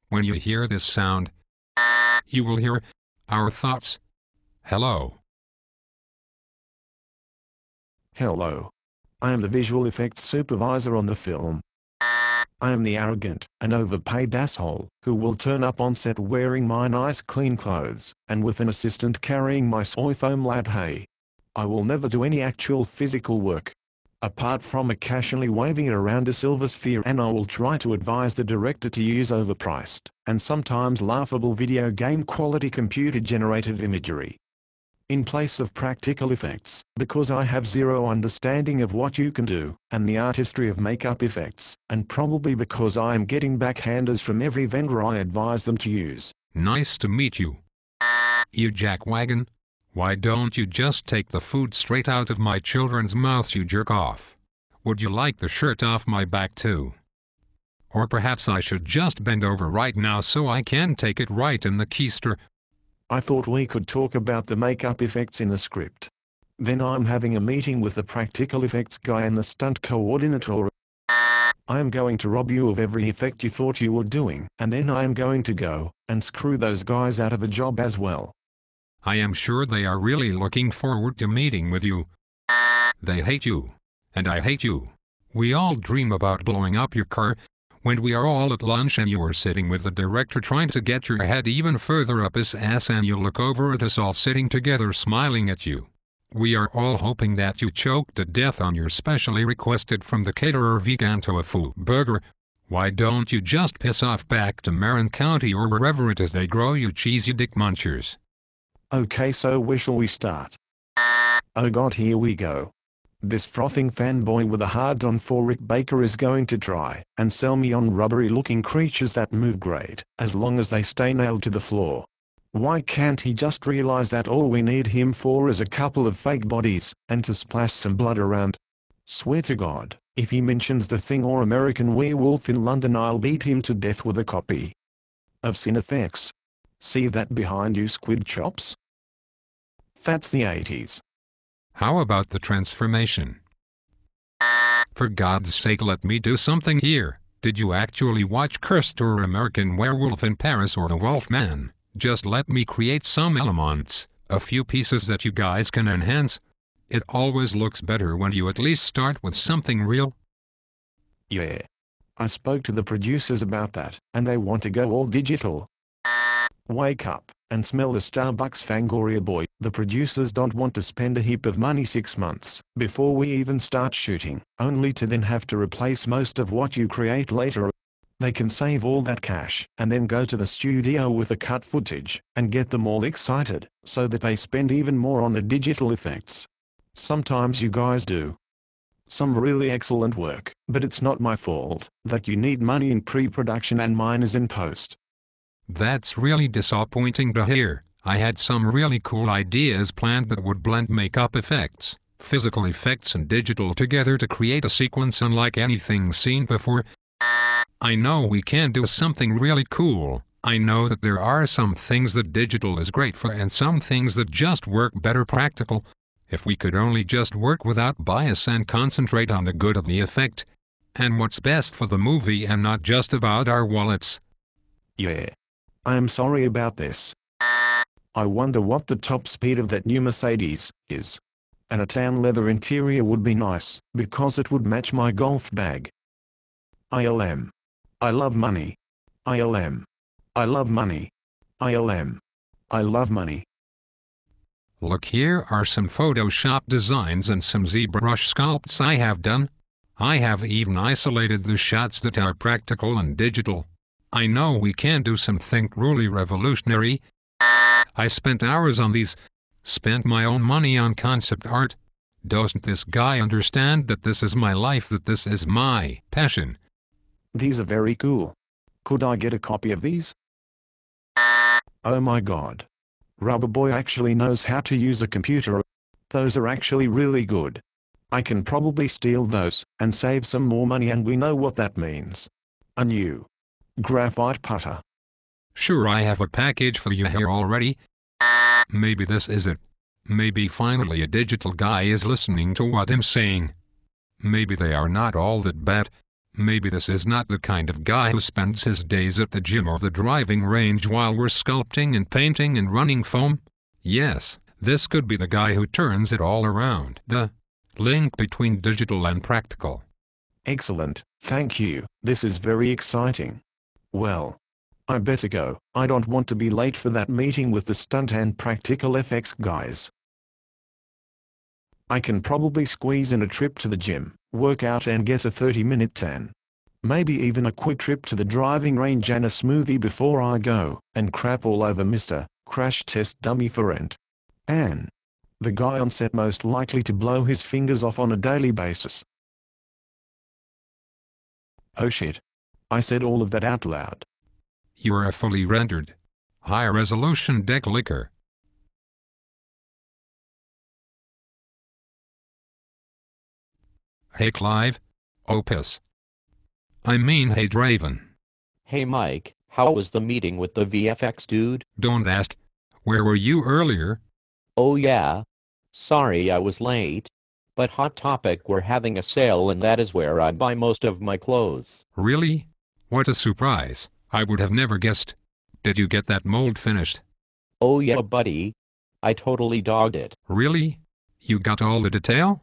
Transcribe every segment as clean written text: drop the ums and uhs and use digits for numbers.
When you hear this sound, you will hear our thoughts. Hello. Hello. I am the visual effects supervisor on the film. I am the arrogant and overpaid asshole who will turn up on set wearing my nice clean clothes and with an assistant carrying my soy foam latte. I will never do any actual physical work, apart from occasionally waving it around a silver sphere, and I will try to advise the director to use overpriced and sometimes laughable video game quality computer-generated imagery in place of practical effects, because I have zero understanding of what you can do, and the artistry of makeup effects, and probably because I am getting backhanders from every vendor I advise them to use. Nice to meet you. You jackwagon. Why don't you just take the food straight out of my children's mouths, you jerk off? Would you like the shirt off my back too? Or perhaps I should just bend over right now so I can take it right in the keister. I thought we could talk about the makeup effects in the script. Then I'm having a meeting with the practical effects guy and the stunt coordinator. I am going to rob you of every effect you thought you were doing, and then I am going to go and screw those guys out of a job as well. I am sure they are really looking forward to meeting with you. They hate you. And I hate you. We all dream about blowing up your car. When we are all at lunch and you are sitting with the director trying to get your head even further up his ass, and you look over at us all sitting together smiling at you. We are all hoping that you choke to death on your specially requested from the caterer vegan tofu burger. Why don't you just piss off back to Marin County or wherever it is they grow you cheesy dick munchers? Okay, so where shall we start? Oh god, here we go. This frothing fanboy with a hard-on for Rick Baker is going to try and sell me on rubbery-looking creatures that move great, as long as they stay nailed to the floor. Why can't he just realize that all we need him for is a couple of fake bodies, and to splash some blood around? Swear to God, if he mentions The Thing or American Werewolf in London, I'll beat him to death with a copy of Cinefx. See that behind you, squid chops? That's the 80s. How about the transformation? For God's sake, let me do something here. Did you actually watch Cursed or American Werewolf in Paris or The Wolfman? Just let me create some elements, a few pieces that you guys can enhance. It always looks better when you at least start with something real. Yeah. I spoke to the producers about that, and they want to go all digital. Wake up and smell the Starbucks Fangoria, boy. The producers don't want to spend a heap of money 6 months before we even start shooting, only to then have to replace most of what you create later. They can save all that cash and then go to the studio with the cut footage and get them all excited so that they spend even more on the digital effects. Sometimes you guys do some really excellent work, but it's not my fault that you need money in pre-production and mine is in post. That's really disappointing to hear. I had some really cool ideas planned that would blend makeup effects, physical effects and digital together to create a sequence unlike anything seen before. I know we can do something really cool. I know that there are some things that digital is great for and some things that just work better practical. If we could only just work without bias and concentrate on the good of the effect and what's best for the movie and not just about our wallets. Yeah. I am sorry about this. I wonder what the top speed of that new Mercedes is. And a tan leather interior would be nice, because it would match my golf bag. ILM. I love money. ILM. I love money. ILM. I love money. Look, here are some Photoshop designs and some ZBrush sculpts I have done. I have even isolated the shots that are practical and digital. I know we can do something truly revolutionary. I spent hours on these, spent my own money on concept art. Doesn't this guy understand that this is my life, that this is my passion? These are very cool. Could I get a copy of these? Oh my god. Rubber Boy actually knows how to use a computer. Those are actually really good. I can probably steal those and save some more money, and we know what that means. A new graphite putter. Sure, I have a package for you here already. Maybe this is it. Maybe finally a digital guy is listening to what I'm saying. Maybe they are not all that bad. Maybe this is not the kind of guy who spends his days at the gym or the driving range while we're sculpting and painting and running foam. Yes, this could be the guy who turns it all around. The link between digital and practical. Excellent, thank you. This is very exciting. Well, I better go. I don't want to be late for that meeting with the stunt and practical FX guys. I can probably squeeze in a trip to the gym, work out and get a 30-minute tan. Maybe even a quick trip to the driving range and a smoothie before I go, and crap all over Mr. Crash Test Dummy for rent. And the guy on set most likely to blow his fingers off on a daily basis. Oh shit. I said all of that out loud. You are a fully rendered, high-resolution deck licker. Hey Clive. Opus. I mean hey Draven. Hey Mike, how was the meeting with the VFX dude? Don't ask. Where were you earlier? Oh yeah. Sorry I was late. But Hot Topic we're having a sale and that is where I buy most of my clothes. Really? What a surprise. I would have never guessed. Did you get that mold finished? Oh yeah buddy. I totally dogged it. Really? You got all the detail?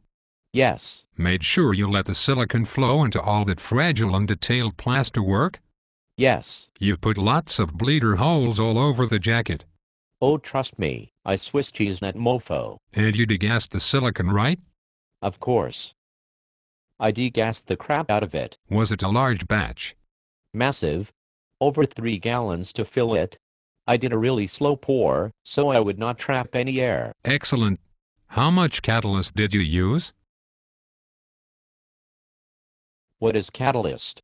Yes. Made sure you let the silicone flow into all that fragile and detailed plasterwork? Yes. You put lots of bleeder holes all over the jacket. Oh trust me, I Swiss cheese that mofo. And you degassed the silicone, right? Of course. I degassed the crap out of it. Was it a large batch? Massive. Over 3 gallons to fill it. I did a really slow pour, so I would not trap any air. Excellent. How much catalyst did you use? What is catalyst?